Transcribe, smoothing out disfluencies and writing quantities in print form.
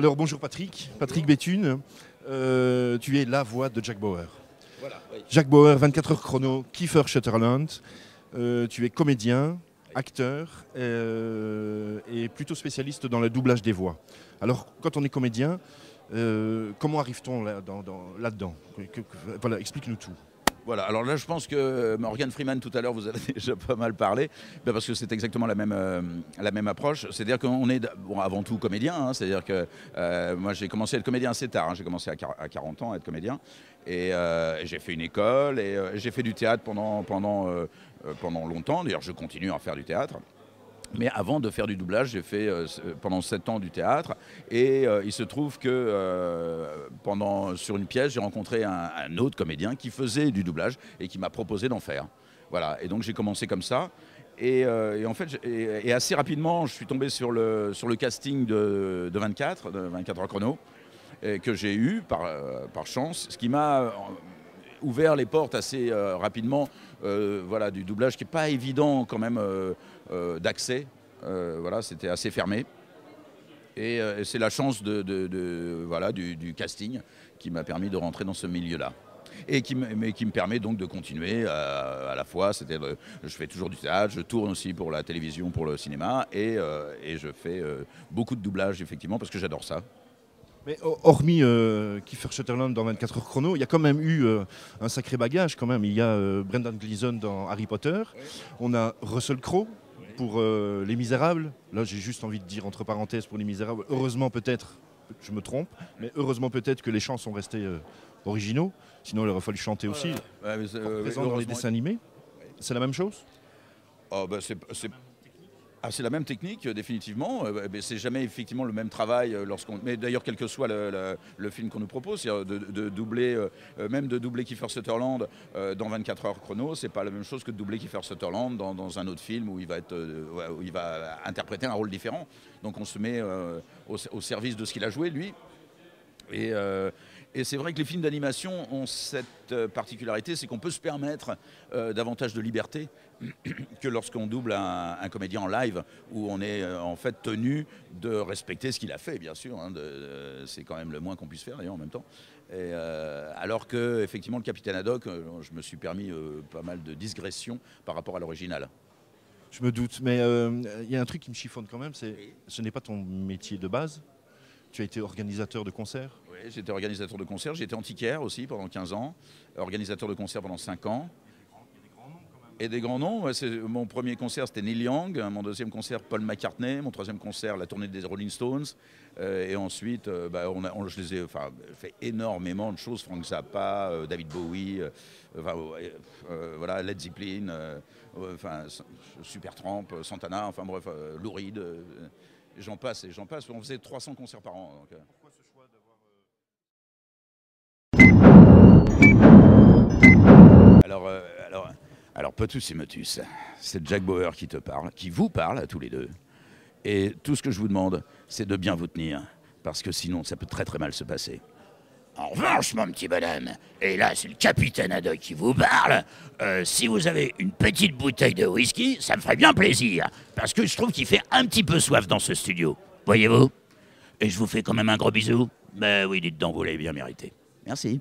Alors bonjour Patrick, Patrick Béthune, tu es la voix de Jack Bauer. Voilà, oui. Jack Bauer, 24 heures chrono, Kiefer Sutherland, tu es comédien, acteur et plutôt spécialiste dans le doublage des voix. Alors quand on est comédien, comment arrive-t-on là-dedans? Voilà, explique-nous tout. Voilà, alors là je pense que Morgan Freeman tout à l'heure vous avez déjà pas mal parlé, parce que c'est exactement la même approche. C'est-à-dire qu'on est avant tout comédien, hein, c'est-à-dire que moi j'ai commencé à être comédien assez tard, hein, j'ai commencé à 40 ans à être comédien et j'ai fait une école et j'ai fait du théâtre pendant longtemps, d'ailleurs je continue à faire du théâtre. Mais avant de faire du doublage, j'ai fait pendant 7 ans du théâtre. Et il se trouve que sur une pièce, j'ai rencontré un autre comédien qui faisait du doublage et qui m'a proposé d'en faire. Voilà. Et donc j'ai commencé comme ça. Et en fait, assez rapidement, je suis tombé sur le casting de 24 heures chrono, que j'ai eu par chance, ce qui m'a ouvert les portes assez rapidement voilà, du doublage qui n'est pas évident quand même d'accès. Voilà, c'était assez fermé. Et c'est la chance voilà, du casting qui m'a permis de rentrer dans ce milieu-là. Et qui me permet donc de continuer à la fois. Je fais toujours du théâtre, je tourne aussi pour la télévision, pour le cinéma. Et je fais beaucoup de doublage, effectivement, parce que j'adore ça. Mais hormis Kiefer Sutherland dans 24 heures chrono, il y a quand même eu un sacré bagage quand même. Il y a Brendan Gleeson dans Harry Potter, on a Russell Crowe pour Les Misérables. Là j'ai juste envie de dire entre parenthèses pour Les Misérables, heureusement peut-être, je me trompe, mais heureusement peut-être que les chants sont restés originaux, sinon il aurait fallu chanter aussi. Présent dans les dessins animés, c'est la même chose? C'est la même technique, définitivement. C'est jamais effectivement le même travail mais d'ailleurs, quel que soit le film qu'on nous propose, c'est de doubler, même de doubler Kiefer Sutherland dans 24 heures chrono, c'est pas la même chose que de doubler Kiefer Sutherland dans un autre film où il va interpréter un rôle différent. Donc on se met au service de ce qu'il a joué, lui. Et c'est vrai que les films d'animation ont cette particularité, c'est qu'on peut se permettre davantage de liberté que lorsqu'on double un comédien en live, où on est en fait tenu de respecter ce qu'il a fait, bien sûr. Hein, c'est quand même le moins qu'on puisse faire, d'ailleurs, en même temps. Alors que, effectivement, le Capitaine Haddock, je me suis permis pas mal de digressions par rapport à l'original. Je me doute, mais il y a un truc qui me chiffonne quand même, ce n'est pas ton métier de base. Tu as été organisateur de concerts? Oui, j'étais organisateur de concerts. J'ai été antiquaire aussi pendant 15 ans, organisateur de concerts pendant 5 ans. Et des grands noms. Ouais, mon premier concert, c'était Neil Young. Mon deuxième concert, Paul McCartney. Mon troisième concert, la tournée des Rolling Stones. Et ensuite, je les ai fait énormément de choses. Frank Zappa, David Bowie, voilà, Led Zeppelin, Supertramp, Santana, enfin bref, Lou Reed. J'en passe et j'en passe. On faisait 300 concerts par an. Donc, pourquoi ce choix d'avoir... Alors, Potus et Motus, c'est Jack Bauer qui te parle, qui vous parle à tous les deux. Et tout ce que je vous demande, c'est de bien vous tenir, parce que sinon, ça peut très très mal se passer. En revanche, mon petit bonhomme, et là, c'est le Capitaine Haddock qui vous parle. Si vous avez une petite bouteille de whisky, ça me ferait bien plaisir, parce que je trouve qu'il fait un petit peu soif dans ce studio. Voyez-vous? Et je vous fais quand même un gros bisou. Ben oui, dites donc, vous l'avez bien mérité. Merci.